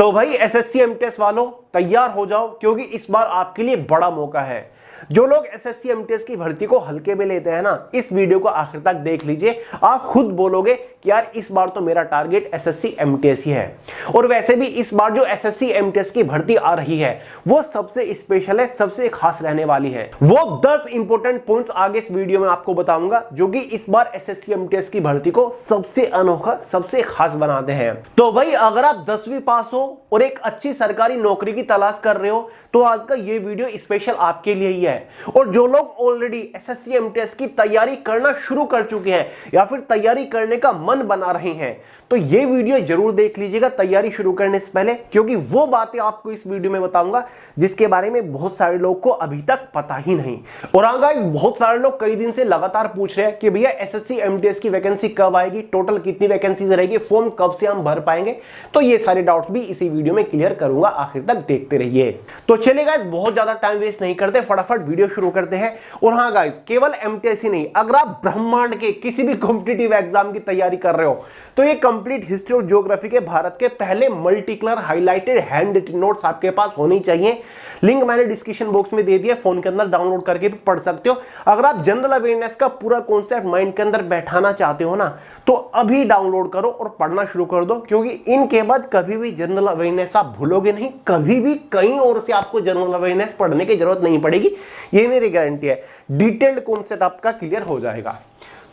तो भाई SSC MTS वालों तैयार हो जाओ, क्योंकि इस बार आपके लिए बड़ा मौका है। जो लोग एसएससी एमटीएस की भर्ती को हल्के में लेते हैं ना, इस वीडियो को आखिर तक देख लीजिए। आप खुद बोलोगे कि यार इस बार तो मेरा टारगेट एसएससी एमटीएस ही है। और वैसे भी इस बार जो एसएससी एमटीएस की भर्ती आ रही है वो सबसे स्पेशल है, सबसे खास रहने वाली है। वो 10 इंपॉर्टेंट पॉइंट्स आगे इस वीडियो में आपको बताऊंगा जो कि इस बार एसएससी एमटीएस की भर्ती को सबसे अनोखा, सबसे खास बनाते हैं। तो भाई अगर आप 10वीं पास हो और एक अच्छी सरकारी नौकरी की तलाश कर रहे हो तो आज का ये वीडियो स्पेशल आपके लिए ही है। और जो लोग ऑलरेडी एसएससी एमटीएस की तैयारी करना शुरू कर चुके हैं या फिर तैयारी करने का मन बना रहे हैं तो ये वीडियो जरूर देख लीजिएगा तैयारी शुरू करने से पहले, क्योंकि वो बातें आपको इस वीडियो में बताऊंगा जिसके बारे में बहुत सारे लोग को अभी तक पता ही नहीं। और हाँ गाइस, बहुत सारे लोग कई दिन से लगातार पूछ रहे हैं कि भैया एसएससी एमटीएस की वैकेंसी कब आएगी, टोटल कितनी वैकेंसीज रहेगी, फॉर्म कब से हम भर पाएंगे। तो ये सारे डाउट्स भी इसी वीडियो में क्लियर करूंगा, आखिर तक देखते रहिए। तो चलिए गाइस, बहुत ज्यादा टाइम वेस्ट नहीं करते, फटाफट वीडियो शुरू करते हैं। और हाँ गाइस, केवल एमटीएस ही नहीं, अगर आप ब्रह्मांड के किसी भी कॉम्पिटिटिव एग्जाम की तैयारी कर रहे हो तो ये कंप्लीट हिस्ट्री और ज्योग्राफी के भारत के पहले multi colour highlighted hand written notes आपके पास होनी चाहिए। लिंक मैंने डिस्क्रिप्शन बॉक्स में दे दिया, फोन के अंदर डाउनलोड करके भी पढ़ सकते हो। अगर आप जनरल अवेयरनेस का पूरा कॉन्सेप्ट माइंड के अंदर बैठाना चाहते हो ना तो अभी डाउनलोड करो और पढ़ना शुरू कर दो, क्योंकि इनके बाद कभी भी जनरल अवेयरनेस आप भूलोगे नहीं, कभी भी कहीं और से आपको जनरल अवेयरनेस पढ़ने की जरूरत नहीं पड़ेगी, ये मेरी गारंटी है। डिटेल्ड कॉन्सेप्ट आपका क्लियर हो जाएगा।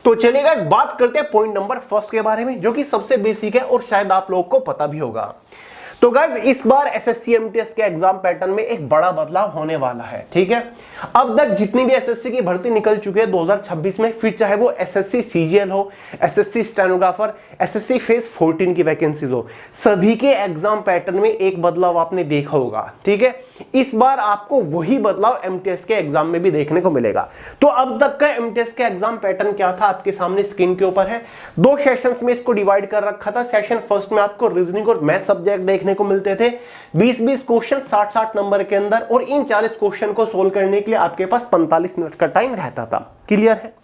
तो चलिएगा इस बात करते हैं पॉइंट नंबर फर्स्ट के बारे में, जो कि सबसे बेसिक है और शायद आप लोगों को पता भी होगा। तो गाइस, इस बार एसएससी एमटीएस के एग्जाम पैटर्न में एक बड़ा बदलाव होने वाला है। ठीक है, अब तक जितनी भी एसएससी की भर्ती निकल चुकी है 2026 में, फिर चाहे वो एसएससी सीजीएल हो, एसएससी स्टेनोग्राफर, एसएससी फेज 14 की वैकेंसीज हो, सभी के एग्जाम पैटर्न में एक बदलाव आपने देखा होगा। ठीक है, इस बार आपको वही बदलाव एमटीएस के एग्जाम में भी देखने को मिलेगा। तो अब तक का एमटीएस का एग्जाम पैटर्न क्या था आपके सामने स्क्रीन के ऊपर है। 2 सेशंस में इसको डिवाइड कर रखा था। सेशन फर्स्ट में आपको रीजनिंग और मैथ सब्जेक्ट देखने को मिलते थे, 20-20 क्वेश्चन 60-60 नंबर के अंदर, और इन 40 क्वेश्चन को सोल्व करने के लिए आपके पास 45 मिनट का टाइम रहता था। क्लियर है।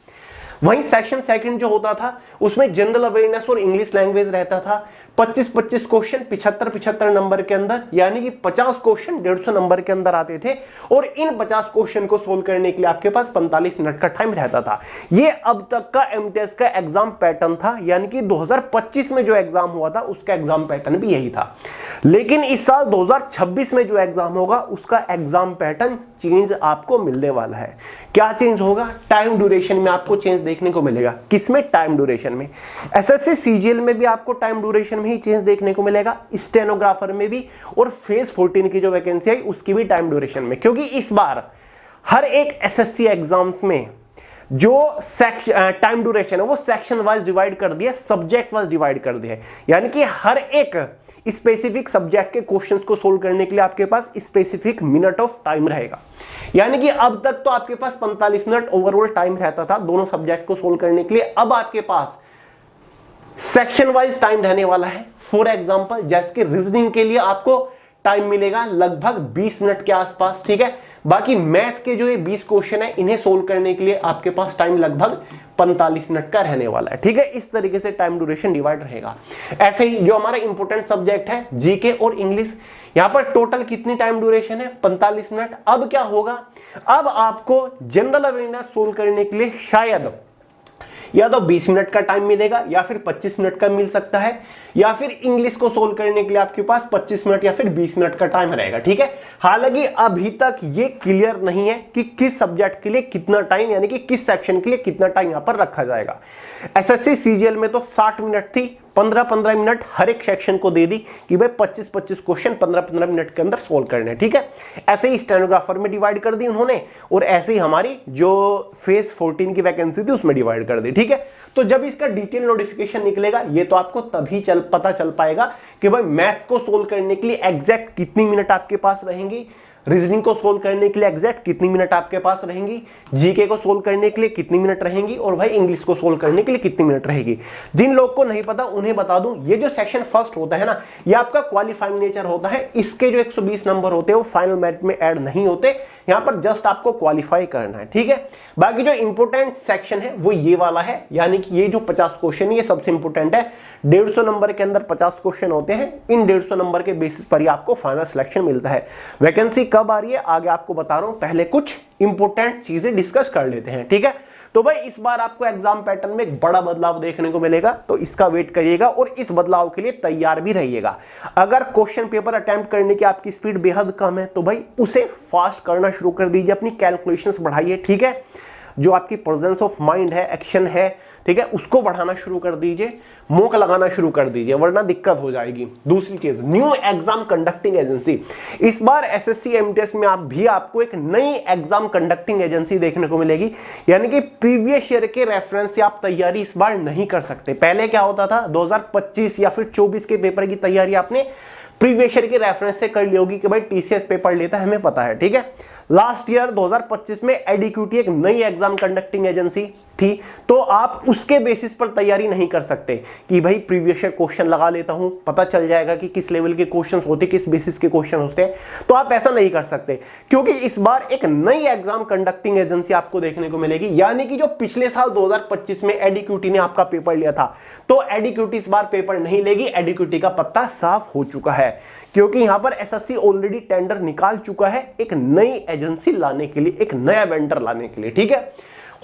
वहीं सेक्शन सेकंड जो होता था उसमें जनरल अवेयरनेस और इंग्लिश लैंग्वेज रहता था। 25-25 क्वेश्चन 75-75 नंबर के अंदर, यानी कि 50 क्वेश्चन 150 नंबर के अंदर आते थे, और इन 50 क्वेश्चन को सोल्व करने के लिए आपके पास 45 मिनट का टाइम रहता था। ये अब तक का एमटीएस का एग्जाम पैटर्न था, यानी कि 2025 में जो एग्जाम हुआ था उसका एग्जाम पैटर्न भी यही था। लेकिन इस साल 2026 में जो एग्जाम होगा उसका एग्जाम पैटर्न चेंज आपको मिलने वाला है। क्या चेंज होगा? टाइम ड्यूरेशन में आपको चेंज देखने को मिलेगा। किसमें? टाइम ड्यूरेशन में। एसएससी सीजीएल में भी आपको टाइम ड्यूरेशन में ही चेंज देखने को मिलेगा, स्टेनोग्राफर में भी, और फेज 14 की जो वैकेंसी आई उसकी भी टाइम ड्यूरेशन में। क्योंकि इस बार हर एक एसएससी एग्जाम्स में जो टाइम ड्यूरेशन है वो सेक्शन वाइज डिवाइड कर दिया, सब्जेक्ट वाइज डिवाइड कर दिया, यानी कि हर एक स्पेसिफिक सब्जेक्ट के क्वेश्चंस को सोल्व करने के लिए आपके पास स्पेसिफिक मिनट ऑफ टाइम रहेगा। यानी कि अब तक तो आपके पास 45 मिनट ओवरऑल टाइम रहता था दोनों सब्जेक्ट को सोल्व करने के लिए। अब आपके पास सेक्शन वाइज टाइम रहने वाला है। फॉर एग्जांपल, जैसे कि रीजनिंग के लिए आपको टाइम मिलेगा लगभग 20 मिनट के आसपास। ठीक है, बाकी मैथ्स के जो ये 20 क्वेश्चन है इन्हें सोल्व करने के लिए आपके पास टाइम लगभग 45 मिनट का रहने वाला है। ठीक है, इस तरीके से टाइम ड्यूरेशन डिवाइड रहेगा। ऐसे ही जो हमारा इंपॉर्टेंट सब्जेक्ट है जीके और इंग्लिश, यहां पर टोटल कितनी टाइम ड्यूरेशन है? 45 मिनट। अब क्या होगा? अब आपको जनरल अवेयरनेस सोल्व करने के लिए शायद या तो 20 मिनट का टाइम मिलेगा या फिर 25 मिनट का मिल सकता है, या फिर इंग्लिश को सोल्व करने के लिए आपके पास 25 मिनट या फिर 20 मिनट का टाइम रहेगा। ठीक है, हालांकि अभी तक ये क्लियर नहीं है कि किस सब्जेक्ट के लिए कितना टाइम, यानी कि किस सेक्शन के लिए कितना टाइम यहां पर रखा जाएगा। एसएससी सीजीएल में तो 60 मिनट थी, 15-15 मिनट हर एक सेक्शन को दे दी कि भाई 25-25 क्वेश्चन 15-15 मिनट के अंदर सोल्व करने। ठीक है, ऐसे ही स्टेनोग्राफर में डिवाइड कर दी उन्होंने, और ऐसे ही हमारी जो फेज 14 की वैकेंसी थी उसमें डिवाइड कर दी। ठीक है, तो जब इसका डिटेल नोटिफिकेशन निकलेगा ये तो आपको तभी पता चल पाएगा कि भाई मैथ्स को सोल्व करने के लिए एग्जैक्ट कितनी मिनट आपके पास रहेंगी, रीजनिंग को सोल्व करने के लिए एग्जैक्ट कितनी मिनट आपके पास रहेंगी, जीके को सोल्व करने के लिए कितनी मिनट रहेंगी, और भाई इंग्लिश को सोल्व करने के लिए कितनी मिनट रहेगी। जिन लोग को नहीं पता उन्हें बता दूं, ये जो सेक्शन फर्स्ट होता है ना, ये आपका क्वालिफाइंग नेचर होता है। इसके जो 120 नंबर होते हैं वो फाइनल मेरिट में ऐड नहीं होते, यहां पर जस्ट आपको क्वालिफाई करना है, ठीक है। बाकी जो इंपोर्टेंट सेक्शन है वो ये वाला है, यानी कि ये जो 50 क्वेश्चन ये सबसे इंपोर्टेंट है। 150 नंबर के अंदर 50 क्वेश्चन होते हैं, इन 150 नंबर के बेसिस पर ही आपको फाइनल सिलेक्शन मिलता है। वैकेंसी कब आ रही है आगे आपको बता रहा हूं, पहले कुछ इंपोर्टेंट चीजें डिस्कस कर लेते हैं, ठीक है। तो भाई इस बार आपको एग्जाम पैटर्न में एक बड़ा बदलाव देखने को मिलेगा, तो इसका वेट करिएगा और इस बदलाव के लिए तैयार भी रहिएगा। अगर क्वेश्चन पेपर अटेम्प्ट करने की आपकी स्पीड बेहद कम है तो भाई उसे फास्ट करना शुरू कर दीजिए, अपनी कैलकुलेशंस बढ़ाइए, ठीक है। जो आपकी प्रेजेंस ऑफ माइंड है, एक्शन है, ठीक है, उसको बढ़ाना शुरू कर दीजिए, मोक लगाना शुरू कर दीजिए, वरना दिक्कत हो जाएगी। दूसरी चीज, न्यू एग्जाम कंडक्टिंग एजेंसी। इस बार एसएससी एमटीएस में आपको एक नई एग्जाम कंडक्टिंग एजेंसी देखने को मिलेगी, यानी कि प्रीवियस ईयर के रेफरेंस से आप तैयारी इस बार नहीं कर सकते। पहले क्या होता था, 2025 या फिर 24 के पेपर की तैयारी आपने प्रीवियस ईयर के रेफरेंस से कर ली होगी कि भाई टीसीएस पेपर लेता है, हमें पता है, ठीक है। लास्ट ईयर 2025 में एडीक्यूटी एक नई एग्जाम कंडक्टिंग एजेंसी थी, तो आप उसके बेसिस पर तैयारी नहीं कर सकते कि भाई प्रीवियस ईयर क्वेश्चन लगा लेता हूं, पता चल जाएगा कि किस लेवल के क्वेश्चंस होते, किस बेसिस के क्वेश्चन होते हैं। तो आप ऐसा नहीं कर सकते, क्योंकि इस बार एक नई एग्जाम कंडक्टिंग एजेंसी आपको देखने को मिलेगी। यानी कि जो पिछले साल 2025 में एडीक्यूटी ने आपका पेपर लिया था, तो एडीक्यूटी इस बार पेपर नहीं लेगी। एडीक्यूटी का पत्ता साफ हो चुका है, क्योंकि यहां पर एसएससी ऑलरेडी टेंडर निकाल चुका है एक नई एजेंसी लाने के लिए, एक नया वेंडर लाने के लिए, ठीक है।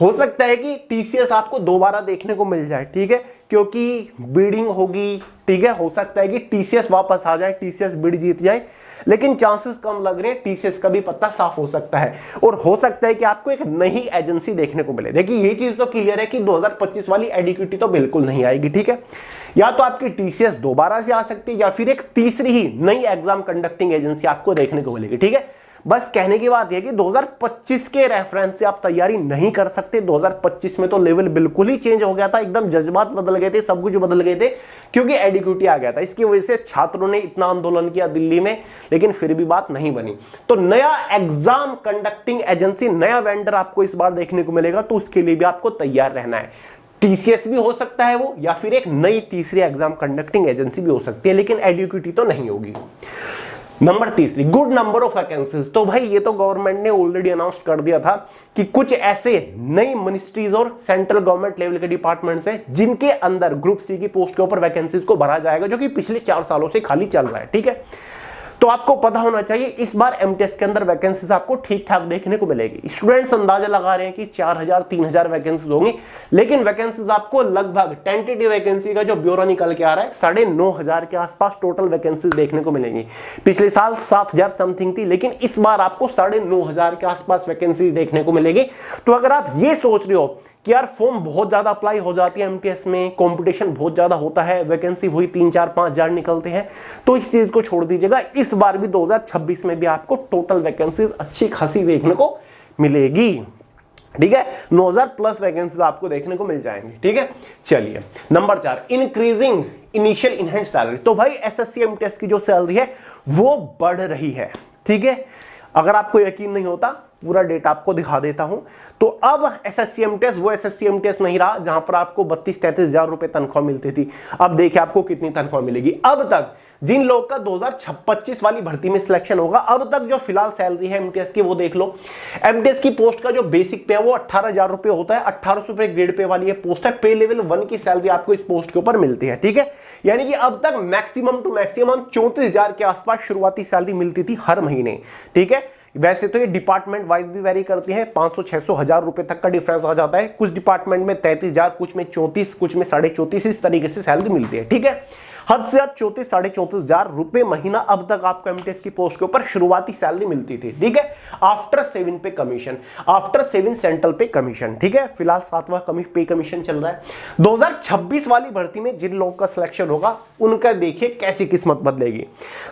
हो सकता है कि टीसीएस आपको दोबारा देखने को मिल जाए, ठीक है, क्योंकि बिडिंग होगी, ठीक है। हो सकता है कि टीसीएस वापस आ जाए, टीसीएस बिड जीत जाए, लेकिन चांसेस कम लग रहे हैं। टीसीएस का भी पत्ता साफ हो सकता है, और हो सकता है कि आपको एक नई एजेंसी देखने को मिले। देखिए ये चीज तो क्लियर है कि 2025 वाली एडीक्यूटी तो बिल्कुल नहीं आएगी, ठीक है। या तो आपकी टीसीएस दोबारा से आ सकती है, या फिर एक तीसरी ही नई एग्जाम कंडक्टिंग एजेंसी आपको देखने को मिलेगी, ठीक है। बस कहने की बात यह कि 2025 के रेफरेंस से आप तैयारी नहीं कर सकते। 2025 में तो लेवल बिल्कुल ही चेंज हो गया था, एकदम जज्बात बदल गए थे, सब कुछ बदल गए थे, क्योंकि एडीक्यूटी आ गया था। इसकी वजह से छात्रों ने इतना आंदोलन किया दिल्ली में, लेकिन फिर भी बात नहीं बनी। तो नया एग्जाम कंडक्टिंग एजेंसी, नया वेंडर आपको इस बार देखने को मिलेगा, तो उसके लिए भी आपको तैयार रहना है। टीसीएस भी हो सकता है वो, या फिर एक नई तीसरी एग्जाम कंडक्टिंग एजेंसी भी हो सकती है, लेकिन एडीक्यूटी तो नहीं होगी। नंबर तीसरी, गुड नंबर ऑफ वैकेंसीज। तो भाई ये तो गवर्नमेंट ने ऑलरेडी अनाउंस कर दिया था कि कुछ ऐसे नई मिनिस्ट्रीज और सेंट्रल गवर्नमेंट लेवल के डिपार्टमेंट्स हैं जिनके अंदर ग्रुप सी की पोस्ट के ऊपर वैकेंसीज को भरा जाएगा, जो कि पिछले 4 सालों से खाली चल रहा है, ठीक है। तो आपको पता होना चाहिए इस बार एमटीएस के अंदर वैकेंसीज आपको ठीक ठाक देखने को मिलेगी। स्टूडेंट्स अंदाजा लगा रहे हैं कि 4000 3000 वैकेंसीज होंगी, लेकिन वैकेंसीज आपको लगभग टेंटेटिव वैकेंसी का जो ब्यौरा निकल के आ रहा है 9500 के आसपास टोटल वैकेंसीज देखने को मिलेंगी। पिछले साल 7000 समथिंग थी, लेकिन इस बार आपको 9500 के आसपास वैकेंसी देखने को मिलेगी। तो अगर आप ये सोच रहे हो कि यार फॉर्म बहुत ज्यादा अप्लाई हो जाती है एमटीएस में, कंपटीशन बहुत ज्यादा होता है, वैकेंसी वही 3-4-5 निकलते हैं, तो इस चीज को छोड़ दीजिएगा। इस बार भी 2026 में भी आपको टोटल वैकेंसीज अच्छी खासी देखने को मिलेगी, ठीक है। 9000 प्लस वैकेंसीज आपको देखने को मिल जाएंगे, ठीक है। चलिए number 4, increasing initial in hand salary. तो भाई एसएससी एमटीएस की जो सैलरी है वो बढ़ रही है, ठीक है। अगर आपको यकीन नहीं होता, पूरा डेटा आपको दिखा देता हूं। तो अब एसएससी एमटीएस वो एसएससी एमटीएस नहीं रहा जहां पर आपको 32-33 हजार रुपए तनख्वाह मिलती थी। अब देखिए आपको कितनी तनख्वाह मिलेगी। अब तक जिन लोग का 2025 वाली भर्ती में सिलेक्शन होगा, अब तक जो फिलहाल सैलरी है एमटीएस की वो देख लो। एमटीएस की पोस्ट का जो बेसिक पे है वो 18,000 रुपए होता है। 1800 रुपए ग्रेड पे वाली ये पोस्ट है। पे लेवल 1 की सैलरी आपको इस पोस्ट के ऊपर मिलती है, ठीक है। यानी कि अब तक मैक्सिमम टू मैक्सिमम 34,000 के आसपास शुरुआती सैलरी मिलती थी हर महीने, ठीक है। वैसे तो ये डिपार्टमेंट वाइज भी वेरी करती है, 500, 600, 1000 रुपए तक का डिफरेंस आ जाता है। कुछ डिपार्टमेंट में 33,000, कुछ में 34, कुछ में 34.5, इस तरीके से सैलरी मिलती है, ठीक है। हद से हद 34-34,500 रुपए महीना अब तक आपको एमटीएस की पोस्ट के ऊपर शुरुआती सैलरी मिलती थी, ठीक है। आफ्टर सेविंग पे कमीशन, आफ्टर सेविंग सेंट्रल पे कमीशन, ठीक है। फिलहाल 7वां पे कमीशन चल रहा है। 2026 वाली भर्ती में जिन लोग का सिलेक्शन होगा उनका देखिए कैसी किस्मत बदलेगी।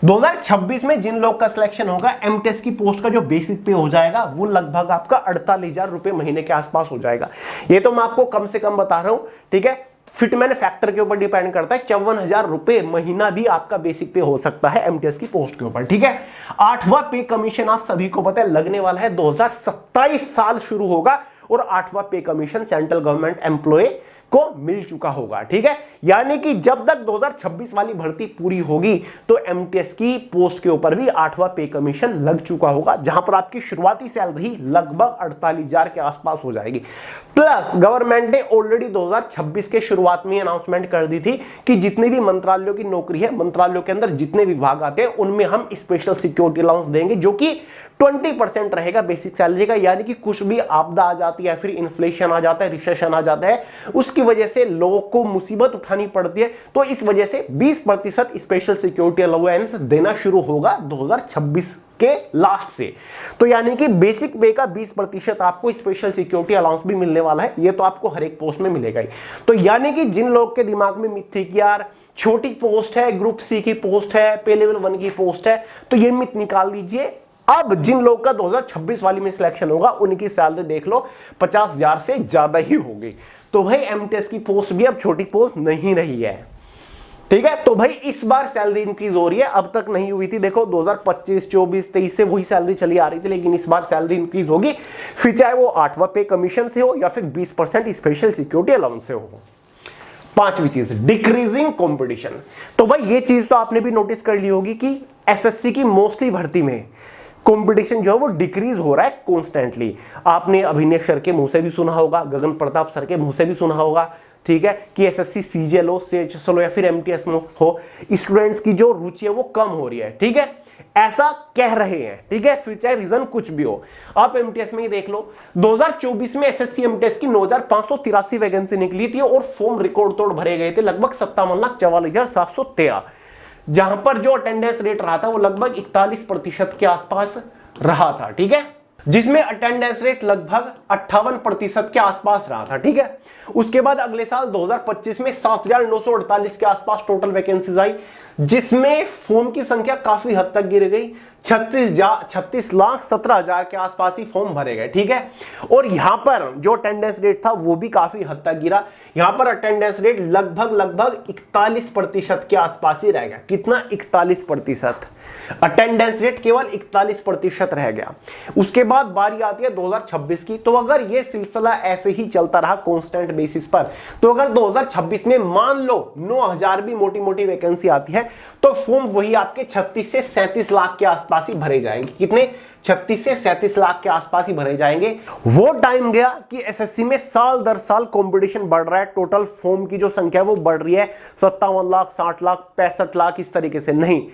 2026 में जिन लोग का सिलेक्शन होगा, एमटीएस की पोस्ट का जो बेसिक पे हो जाएगा वो लगभग आपका 48,000 रुपए महीने के आसपास हो जाएगा। ये तो मैं आपको कम से कम बता रहा हूं, ठीक है। फिटमैन फैक्टर के ऊपर डिपेंड करता है। 54,000 रुपए महीना भी आपका बेसिक पे हो सकता है एमटीएस की पोस्ट के ऊपर, ठीक है। 8वां पे कमीशन आप सभी को पता है लगने वाला है 2027 साल शुरू होगा, और 8वां पे कमीशन सेंट्रल गवर्नमेंट एम्प्लॉय को मिल चुका होगा, ठीक है। यानी कि जब तक 2026 वाली भर्ती पूरी होगी तो एमटीएस की पोस्ट के ऊपर भी 8वां पे कमीशन लग चुका होगा, जहां पर आपकी शुरुआती सैलरी लगभग 48,000 के आसपास हो जाएगी। प्लस गवर्नमेंट ने ऑलरेडी 2026 के शुरुआत में अनाउंसमेंट कर दी थी कि जितने भी मंत्रालयों की नौकरी है, मंत्रालयों के अंदर जितने विभाग आते हैं उनमें हम स्पेशल सिक्योरिटी अलाउंस देंगे, जो कि 20% रहेगा बेसिक सैलरी का। यानी कि कुछ भी आपदा आ जाती है, फिर इन्फ्लेशन आ जाता है, रिसेशन आ जाता है, उसकी वजह से लोगों को मुसीबत उठानी पड़ती है, तो इस वजह से 20% स्पेशल सिक्योरिटी अलाउंस देना शुरू होगा 2026 के लास्ट से। तो यानी कि बेसिक पे का 20% आपको स्पेशल सिक्योरिटी अलाउंस भी मिलने वाला है। ये तो आपको हर एक पोस्ट में मिलेगा ही। तो यानी कि जिन लोग के दिमाग में मिथ थी कि यार छोटी पोस्ट है, ग्रुप सी की पोस्ट है, पे लेवल 1 की पोस्ट है, तो ये मिथ निकाल दीजिए। अब जिन लोग का 2026 वाली में सिलेक्शन होगा उनकी सैलरी देख लो 50,000 से ज्यादा ही होगी। तो भाई एमटीएस की पोस्ट भी अब छोटी पोस्ट नहीं रही है, ठीक है। तो भाई इस बार सैलरी इंक्रीज हो रही है, अब तक नहीं हुई थी। देखो 2025, 24, 23 से वही सैलरी चली आ रही थी, लेकिन इस बार सैलरी इंक्रीज होगी, फिर चाहे वो 8वां पे कमीशन से हो या फिर 20% स्पेशल सिक्योरिटी अलाउंस से हो। 5वीं चीज, डिक्रीजिंग कंपटीशन। तो भाई ये चीज तो आपने भी नोटिस कर ली होगी कि एसएससी की मोस्टली भर्ती में कंपटीशन जो है वो डिक्रीज हो रहा है कॉन्स्टेंटली। आपने अभिनय सर के मुंह से भी सुना होगा, गगन प्रताप सर के मुंह से भी सुना होगा, ठीक है, कि एसएससी सीजीएल हो, सीएचएसएल हो या फिर एमटीएस में हो, स्टूडेंट्स की जो रुचि है वो कम हो रही है, ठीक है, ऐसा कह रहे हैं, ठीक है। फिर चाहे रीजन कुछ भी हो, आप एमटीएस में ही देख लो, 2024 में एसएससी एमटीएस की 9,583 वैकेंसी निकली थी और फॉर्म रिकॉर्ड तोड़ भरे गए थे, लगभग 57,44,713, जहां पर जो अटेंडेंस रेट रहा था वो लगभग 41% के आसपास रहा था, ठीक है, जिसमें अटेंडेंस रेट लगभग 58% के आसपास रहा था, ठीक है। उसके बाद अगले साल 2025 में 7,948 के आसपास टोटल वैकेंसीज आई, जिसमें फॉर्म की संख्या काफी हद तक गिर गई, 36,17,000 के आसपास ही फॉर्म भरे गए, ठीक है। और यहां पर जो अटेंडेंस रेट था वो भी काफी हद तक गिरा, यहां पर अटेंडेंस रेट लगभग 41% के आसपास ही रह गया। कितना? 41%। अटेंडेंस रेट केवल 41% रह गया। उसके बाद बारी आती है 2026 की। तो अगर ये सिलसिला ऐसे ही चलता रहा कांस्टेंट बेसिस पर, तो अगर 2026 में मान लो 9,000 भी मोटी मोटी वैकेंसी आती है, तो फॉर्म वही आपके 36 से 37 लाख के आसपास ही भरे जाएंगे। कितने? 36 से 37 लाख के आसपास ही भरे जाएंगे। वो टाइम गया कि एसएससी में साल दर साल कंपटीशन बढ़ रहा है, टोटल फॉर्म की जो संख्या है वो बढ़ रही है, 57 लाख, 60 लाख, 65 लाख, इस तरीके से नहीं।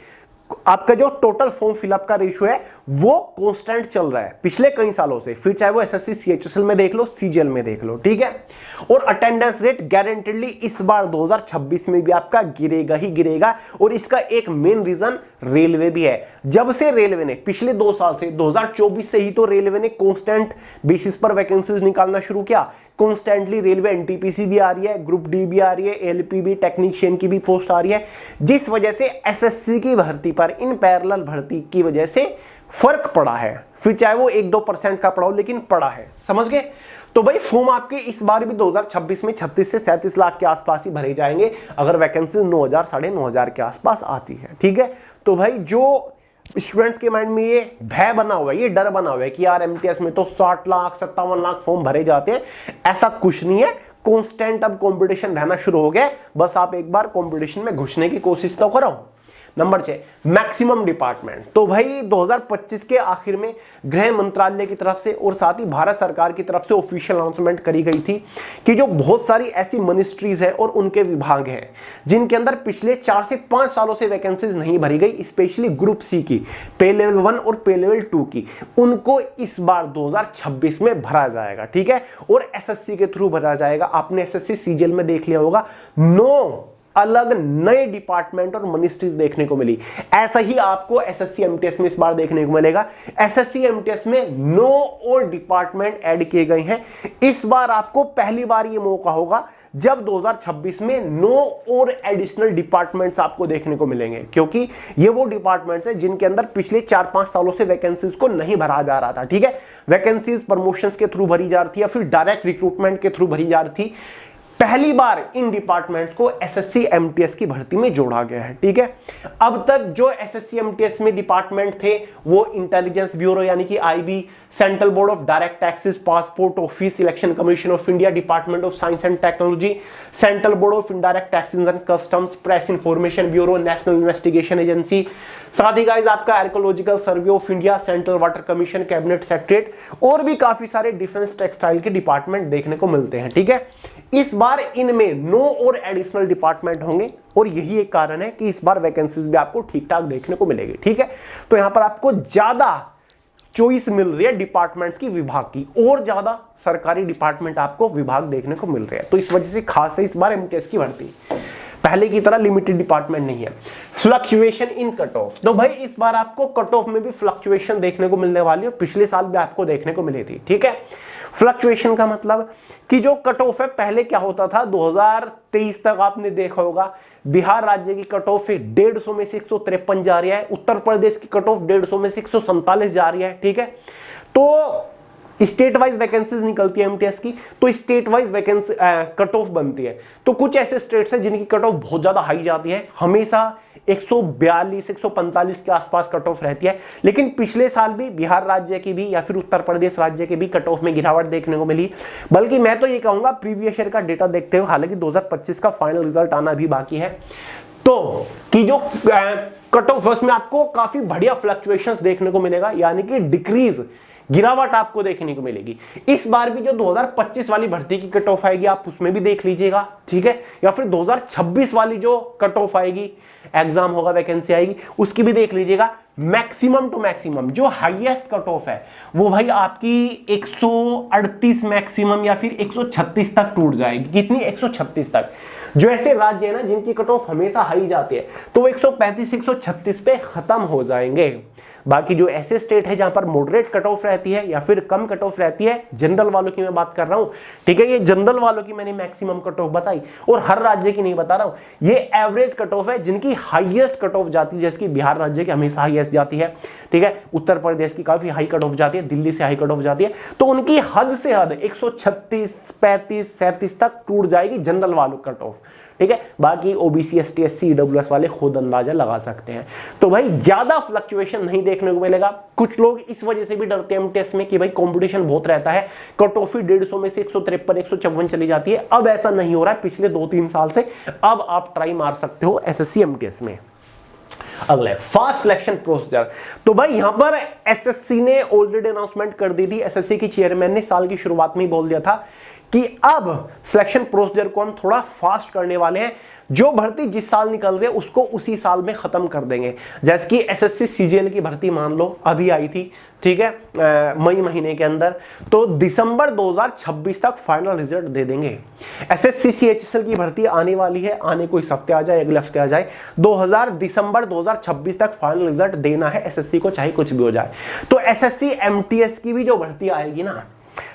आपका जो टोटल फॉर्म फिलअप का रेशियो है वो कांस्टेंट चल रहा है पिछले कई सालों से, फिर चाहे वो एसएससी सीएचएसएल में देख लो, सीजीएल में देख लो, ठीक है। और अटेंडेंस रेट गारंटेडली इस बार 2026 में भी आपका गिरेगा ही गिरेगा, और इसका एक मेन रीजन रेलवे भी है। जब से रेलवे ने पिछले 2 साल से, 2024 से ही तो रेलवे ने कांस्टेंट बेसिस पर वैकेंसीज निकालना शुरू किया। कॉन्स्टेंटली रेलवे एनटीपीसी भी आ रही है, ग्रुप डी भी आ रही है, एलपीबी टेक्नीशियन की भी पोस्ट आ रही है, जिस वजह से एसएससी की भर्ती पर इन पैरेलल भर्ती की वजह से फर्क पड़ा है। फिर चाहे वो 1-2% का पड़ा हो, लेकिन पड़ा है, समझ गए। तो भाई फॉर्म आपके इस बार भी 2026 में 36 से 37 लाख के आसपास ही भरे जाएंगे, अगर वैकेंसी 9,000 साढ़े 9,000 के आसपास आती है, ठीक है। तो भाई जो स्टूडेंट्स के माइंड में ये भय बना हुआ है, ये डर बना हुआ है कि यार एमटीएस में तो 60 लाख 57 लाख फॉर्म भरे जाते हैं, ऐसा कुछ नहीं है। कांस्टेंट अब कंपटीशन रहना शुरू हो गया, बस आप एक बार कंपटीशन में घुसने की कोशिश तो करो। Number 6, maximum department. तो भाई 2025 के आखिर में गृह मंत्रालय की तरफ से और साथ ही भारत सरकार की तरफ से ऑफिशियल अनाउंसमेंट करी गई थी कि जो बहुत सारी ऐसी मिनिस्ट्रीज है और उनके विभाग हैं जिनके अंदर पिछले 4 से 5 सालों से वैकेंसीज नहीं भरी गई, स्पेशली ग्रुप सी की, पे लेवल 1 और पे लेवल 2 की, उनको इस बार 2026 में भरा जाएगा, ठीक है। और एसएससी के थ्रू भरा जाएगा। आपने एसएससी सीजीएल में देख लिया होगा, 9 अलग नए डिपार्टमेंट और मिनिस्ट्रीज देखने को मिली। ऐसा ही आपको एसएससी एमटीएस में इस बार देखने को मिलेगा। एसएससी एमटीएस में 9 और डिपार्टमेंट ऐड किए गए हैं। इस बार आपको पहली बार ये मौका होगा जब 2026 में 9 और एडिशनल डिपार्टमेंट्स आपको देखने को मिलेंगे, क्योंकि ये वो डिपार्टमेंट्स हैं जिनके अंदर पिछले 4-5 सालों से वैकेंसीज को नहीं भरा जा रहा था, ठीक है। वैकेंसीज प्रमोशंस के थ्रू भरी जा रही थी या फिर डायरेक्ट रिक्रूटमेंट के थ्रू भरी जा रही थी। पहली बार इन डिपार्टमेंट्स को एसएससी एमटीएस की भर्ती में जोड़ा गया है। ठीक है, अब तक जो एसएससी एमटीएस में डिपार्टमेंट थे वो इंटेलिजेंस ब्यूरो यानी कि IB, central board of direct taxes, passport office, election commission of India, department of science and technology, central board of indirect taxes and customs, press information bureau, national investigation agency, साथ ही guys आपका archaeological survey of India, central water commission, cabinet secretariat और भी काफी सारे defence textile के department देखने को मिलते हैं। ठीक है, इस बार इनमें 9 और एडिशनल डिपार्टमेंट होंगे और यही एक कारण है कि इस बार वैकेंसीज भी आपको ठीक ठाक देखने को मिलेगी। ठीक है, तो यहां पर आपको ज्यादा चॉइस मिल रही है डिपार्टमेंट्स की, विभाग की, और ज्यादा सरकारी डिपार्टमेंट आपको विभाग देखने को मिल रहे हैं। तो इस वजह से खास है इस बार एमटीएस की भर्ती, पहले की तरह लिमिटेड डिपार्टमेंट नहीं है। फ्लक्चुएशन इन कट ऑफ, तो भाई इस बार आपको कट ऑफ में भी फ्लक्चुएशन देखने को मिलने वाली है, पिछले साल भी आपको देखने को मिली थी। ठीक है, फ्लक्चुएशन का मतलब कि जो कट ऑफ है, पहले क्या होता था 2023 तक आपने देखा होगा बिहार राज्य की कट ऑफ 150 में से 153 जा रही है, उत्तर प्रदेश की कट ऑफ 150 में से 147 जा रही है। ठीक है, तो स्टेट वाइज वैकेंसीज निकलती है एमटीएस की, तो state wise vacancy cut off बनती है। तो कुछ ऐसे स्टेट्स हैं जिनकी कट ऑफ बहुत ज्यादा हाई जाती है, हमेशा 142 145 के आसपास कट ऑफ रहती है, लेकिन पिछले साल भी बिहार राज्य की भी या फिर उत्तर प्रदेश राज्य के भी कट ऑफ में गिरावट देखने को मिली। बल्कि मैं तो ये कहूंगा प्रीवियस ईयर का डेटा देखते हुए, हालांकि 2025 का फाइनल रिजल्ट आना भी बाकी है, तो कि जो कट ऑफ उसमें आपको काफी बढ़िया फ्लक्चुएशंस देखने को मिलेगा, यानी कि डिक्रीज, गिरावट आपको देखने को मिलेगी। इस बार भी जो 2025 वाली भर्ती की कट ऑफ आएगी आप उसमें भी देख लीजिएगा। ठीक है, या फिर 2026 वाली जो कट ऑफ आएगी, एग्जाम होगा, वैकेंसी आएगी, उसकी भी देख लीजिएगा। मैक्सिमम टू मैक्सिमम जो हाईएस्ट कट ऑफ है वो भाई आपकी 138 मैक्सिमम या फिर 136 तक टूट जाएगी। कितनी? 136 तक। जो ऐसे राज्य है ना जिनकी कट ऑफ हमेशा हाई जाती है, तो वो 135 136 पे खत्म हो जाएंगे। बाकी जो ऐसे स्टेट है जहां पर मॉडरेट कट ऑफ रहती है या फिर कम कट ऑफ रहती है, जनरल वालों की मैं बात कर रहा हूं। ठीक है, ये जनरल वालों की मैंने मैक्सिमम कट ऑफ बताई और हर राज्य की नहीं बता रहा हूं, ये एवरेज कट ऑफ है जिनकी हाईएस्ट कट ऑफ जाती है, जैसे कि बिहार राज्य की हमेशा हाईएस्ट जाती है। ठीक है, उत्तर प्रदेश की काफी हाई कट ऑफ जाती है, दिल्ली से हाई कट ऑफ जाती है, तो उनकी हद से हद 136 35 37 तक टूट जाएगी जनरल वालों कट ऑफ। ठीक है, बाकी ओबीसी एसटी एससी ईडब्ल्यूएस वाले खुद अंदाजा लगा सकते हैं। तो भाई ज्यादा फ्लक्चुएशन नहीं देखने को मिलेगा। कुछ लोग इस वजह से भी डरते हैं एमटीएस में कि भाई कंपटीशन बहुत रहता है, कट ऑफ 150 में से 153 154 चली जाती है। अब ऐसा नहीं हो रहा है पिछले 2-3 साल से, अब आप ट्राई मार सकते हो एसएससी एमटीएस में। अगला फास्ट सिलेक्शन प्रोसीजर, तो भाई यहां पर एसएससी ने ऑलरेडी अनाउंसमेंट कर दी थी, एसएससी की चेयरमैन ने साल की शुरुआत में ही बोल दिया था कि अब सिलेक्शन प्रोसीजर को हम थोड़ा फास्ट करने वाले हैं। जो भर्ती जिस साल निकल रही है उसको उसी साल में खत्म कर देंगे। जैसे कि एसएससी सीजीएल की भर्ती मान लो अभी आई थी, ठीक है, मई महीने के अंदर, तो दिसंबर 2026 तक फाइनल रिजल्ट दे देंगे। एसएससी सीएचएसएल की भर्ती आने वाली है, आने को इस हफ्ते आ जाए, अगले हफ्ते आ जाए, दिसंबर 2026 तक फाइनल रिजल्ट देना है एसएससी को, चाहे कुछ भी हो जाए। तो एसएससी एमटीएस की भी जो भर्ती आएगी ना,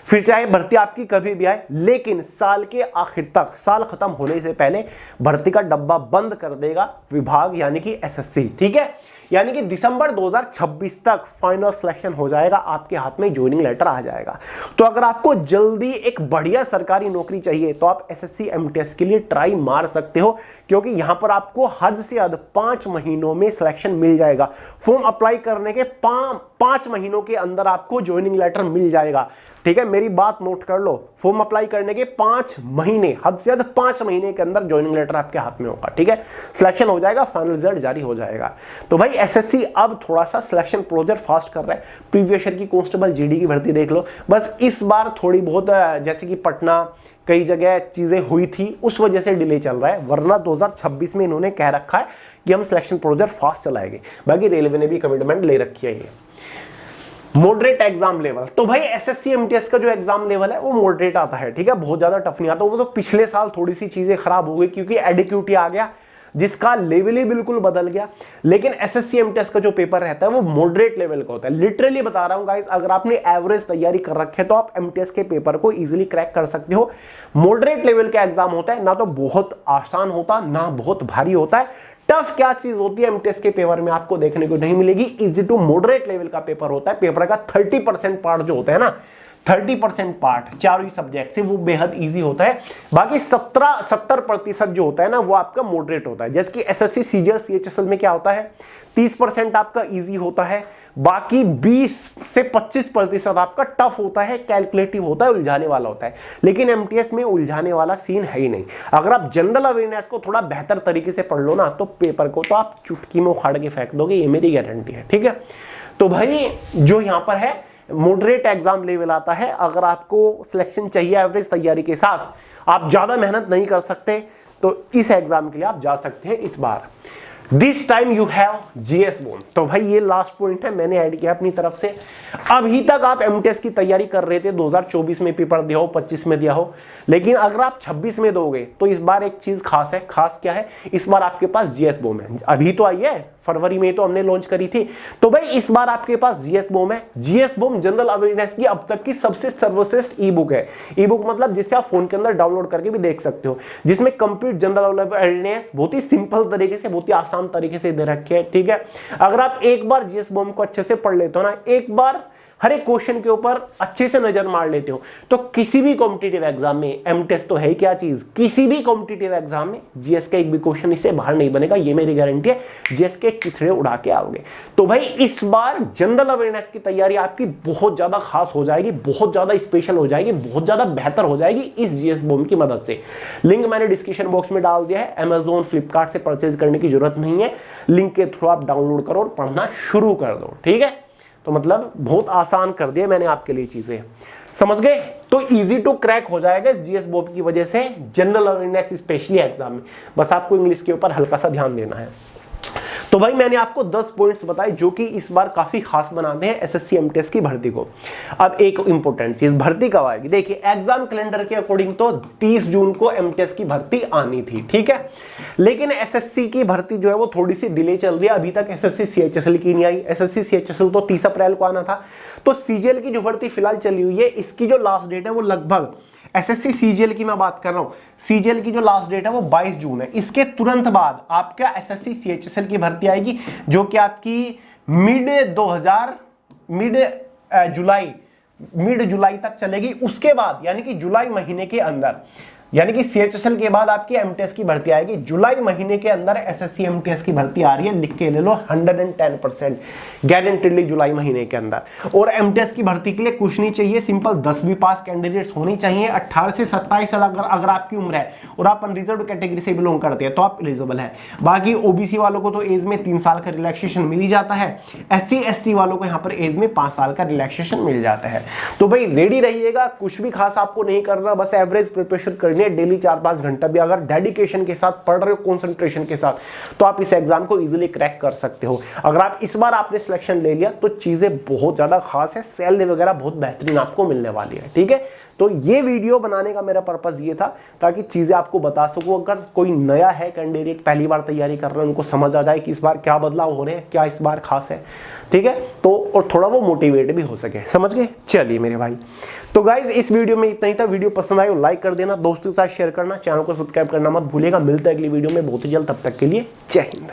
फिर चाहे भर्ती आपकी कभी भी आए, लेकिन साल के आखिर तक, साल खत्म होने से पहले भर्ती का डब्बा बंद कर देगा विभाग यानी कि एसएससी। ठीक है, यानी कि दिसंबर 2026 तक फाइनल सिलेक्शन हो जाएगा, आपके हाथ में ज्वाइनिंग लेटर आ जाएगा। तो अगर आपको जल्दी एक बढ़िया सरकारी नौकरी चाहिए तो आप एसएससी एमटीएस के लिए ट्राई मार सकते हो, क्योंकि यहां पर आपको हद से हद 5 महीनों में सिलेक्शन मिल जाएगा। फॉर्म अप्लाई करने के 5 महीनों के अंदर आपको ज्वाइनिंग लेटर मिल जाएगा। ठीक है, मेरी बात नोट कर लो, फॉर्म अप्लाई करने के 5 महीने, हद से हद 5 महीने के अंदर ज्वाइनिंग लेटर आपके हाथ में होगा। ठीक है, सिलेक्शन हो जाएगा, फाइनल रिजल्ट जारी हो जाएगा। तो भाई एसएससी अब थोड़ा सा सिलेक्शन प्रोसीजर फास्ट कर रहा है। प्रीवियस ईयर की कांस्टेबल जीडी की भर्ती देख लो, बस इस बार थोड़ी बहुत, जैसे कि पटना, कई जगह चीजें हुई थी, उस वजह से डिले चल रहा है, वरना 2026 में इन्होंने कह रखा है कि हम सिलेक्शन प्रोसीजर फास्ट चलाएंगे। बाकी रेलवे ने भी कमिटमेंट ले रखी है। ये मॉडरेट एग्जाम लेवल, तो भाई एसएससी एमटीएस का जो एग्जाम लेवल है वो मॉडरेट आता है। ठीक है, बहुत ज्यादा टफ नहीं आता। वो तो पिछले साल थोड़ी सी चीजें खराब हो गई क्योंकि एडिक्यूटी आ गया, जिसका लेवल ही बिल्कुल बदल गया। लेकिन एसएससी एमटीएस का जो पेपर रहता है वो मॉडरेट लेवल का होता है। लिटरली बता रहा हूं गाइस, अगर आपने एवरेज तैयारी कर रखे तो आप एमटीएस के पेपर को इजीली क्रैक कर सकते हो। मॉडरेट लेवल का एग्जाम होता है, ना तो बहुत आसान होता, ना बहुत भारी होता है। टफ क्या चीज होती है एमटीएस के पेपर में आपको देखने को नहीं मिलेगी, इजी टू मॉडरेट लेवल का पेपर होता है। पेपर का 30% पार्ट जो होता है ना, 30% पार्ट चारों ही सब्जेक्ट से वो बेहद इजी होता है। बाकी 70% जो होता है ना वो आपका मॉडरेट होता है। जैसे कि एसएससी सीजीएल सीएचएसएल में क्या होता है, 30% आपका इजी होता है, बाकी 20 से 25% आपका टफ होता है, कैलकुलेटिव होता है, उलझाने वाला होता है। लेकिन एमटीएस में उलझाने वाला सीन है ही नहीं। अगर आप जनरल अवेयरनेस को थोड़ा बेहतर तरीके से पढ़ लो ना तो पेपर को तो आप चुटकी में उखाड़ के फेंक दोगे, ये मेरी गारंटी है। ठीक है, तो भाई जो यहां पर है मॉडरेट एग्जाम लेवल आता है। अगर आपको सिलेक्शन चाहिए एवरेज तैयारी के साथ, आप ज्यादा मेहनत नहीं कर सकते, तो इस एग्जाम के लिए आप जा सकते हैं इस बार। This time you have GS bone. तो भाई ये लास्ट पॉइंट है, मैंने ऐड किया अपनी तरफ से। अभी तक आप एमटीएस की तैयारी कर रहे थे, 2024 में पेपर दिया हो, 25 में दिया हो, लेकिन अगर आप 26 में दोगे तो इस बार एक चीज खास है। खास क्या है, इस बार आपके पास जीएस बोम है। अभी तो आई है, फरवरी में तो हमने लॉन्च करी थी। तो भाई इस बार आपके पास जीएस बोम है। जीएस बोम जनरल अवेयरनेस की अब तक की सबसे सर्वश्रेष्ठ ई बुक है। ई बुक मतलब जिससे आप फोन के अंदर डाउनलोड करके भी देख सकते हो, जिसमें कंप्लीट जनरल अवेयरनेस बहुत ही सिंपल तरीके से, बहुत ही आसान तरीके से दे रखे है। ठीक है, अगर आप एक बार जीएस बोम को अच्छे से पढ़ लेते हो ना, एक बार हर एक क्वेश्चन के ऊपर अच्छे से नजर मार लेते हो, तो किसी भी कॉम्पिटिटिव एग्जाम में, एमटीएस तो है क्या चीज, किसी भी कॉम्पिटिटिव एग्जाम में जीएस का एक भी क्वेश्चन इससे बाहर नहीं बनेगा, ये मेरी गारंटी है। जीएस के चिथड़े उड़ा के आओगे। तो भाई इस बार जनरल अवेयरनेस की तैयारी आपकी बहुत ज्यादा खास हो जाएगी, बहुत ज्यादा स्पेशल हो जाएगी, बहुत ज्यादा बेहतर हो जाएगी इस जीएस बॉम की मदद से। लिंक मैंने डिस्क्रिप्शन बॉक्स में डाल दिया है। अमेजोन फ्लिपकार्ट से परचेज करने की जरूरत नहीं है, लिंक के थ्रू आप डाउनलोड करो और पढ़ना शुरू कर दो। ठीक है, तो मतलब बहुत आसान कर दिया मैंने आपके लिए चीजें, समझ गए। तो इजी टू क्रैक हो जाएगा इस जीएस बॉब की वजह से जनरल अवेयरनेस स्पेशली एग्जाम में। बस आपको इंग्लिश के ऊपर हल्का सा ध्यान देना है। तो भाई मैंने आपको 10 पॉइंट्स बताए जो कि इस बार काफी खास बनाते हैं एसएससी एमटीएस की भर्ती को। अब एक इंपॉर्टेंट चीज, भर्ती कब आएगी? देखिए एग्जाम कैलेंडर के अकॉर्डिंग तो 30 जून को एमटीएस की भर्ती आनी थी। ठीक है, लेकिन एसएससी की भर्ती जो है वो थोड़ी सी डिले चल रही है। अभी तक एसएससी सीएचएसएल की नहीं आई। एसएससी सीएचएसएल तो 30 अप्रैल को आना था। तो सीजीएल की जो भर्ती फिलहाल चली हुई है, इसकी जो लास्ट डेट है वो लगभग, एसएससी सीजीएल की मैं बात कर रहा हूं, सीजीएल की जो लास्ट डेट है वो 22 जून है। इसके तुरंत बाद आपका एसएससी सीएचएसएल की भर्ती आएगी, जो कि आपकी मिड जुलाई तक चलेगी। उसके बाद यानी कि जुलाई महीने के अंदर, यानी कि सीएचएसएल के बाद आपकी एमटीएस की भर्ती आएगी। जुलाई महीने के अंदर एसएससी एमटीएस की भर्ती आ रही है, लिख के ले लो 110% गारंटेडली जुलाई महीने के अंदर। और एमटीएस की भर्ती के लिए कुछ नहीं चाहिए, सिंपल 10वीं पास कैंडिडेट्स होनी चाहिए। 18 से 27 साल अगर आपकी उम्र है और आप अनरिजर्व कैटेगरी से बिलोंग करते हैं तो आप एलिजिबल है। बाकी ओबीसी वालों को तो एज में 3 साल का रिलैक्सेशन मिल ही जाता है। एससी एसटी वालों को यहाँ पर एज में 5 साल का रिलैक्सेशन मिल जाता है। तो भाई रेडी रहिएगा, कुछ भी खास आपको नहीं करना, बस एवरेज प्रिपरेशन करनी है। डेली 4-5 घंटा भी अगर डेडिकेशन के साथ पढ़ रहे हो, कंसंट्रेशन के साथ, तो आप इस एग्जाम को इजीली क्रैक कर सकते हो। अगर आप इस बार आपने सिलेक्शन ले लिया तो चीजें बहुत ज्यादा खास है, सैलरी वगैरह बहुत बेहतरीन आपको मिलने वाली है। ठीक है, तो ये वीडियो बनाने का मेरा पर्पस ये था ताकि चीजें आपको बता सकूं। अगर कोई नया है कैंडिडेट, पहली बार तैयारी कर रहे हैं, उनको समझ आ जाए कि इस बार क्या बदलाव हो रहे हैं, क्या इस बार खास है। ठीक है, तो और थोड़ा वो मोटिवेट भी हो सके, समझ गए। चलिए मेरे भाई, तो गाइज इस वीडियो में इतना ही था। वीडियो पसंद आए तो लाइक कर देना, दोस्तों के साथ शेयर करना, चैनल को सब्सक्राइब करना मत भूलिएगा। मिलते हैं अगली वीडियो में बहुत ही जल्द, तब तक के लिए जय हिंद।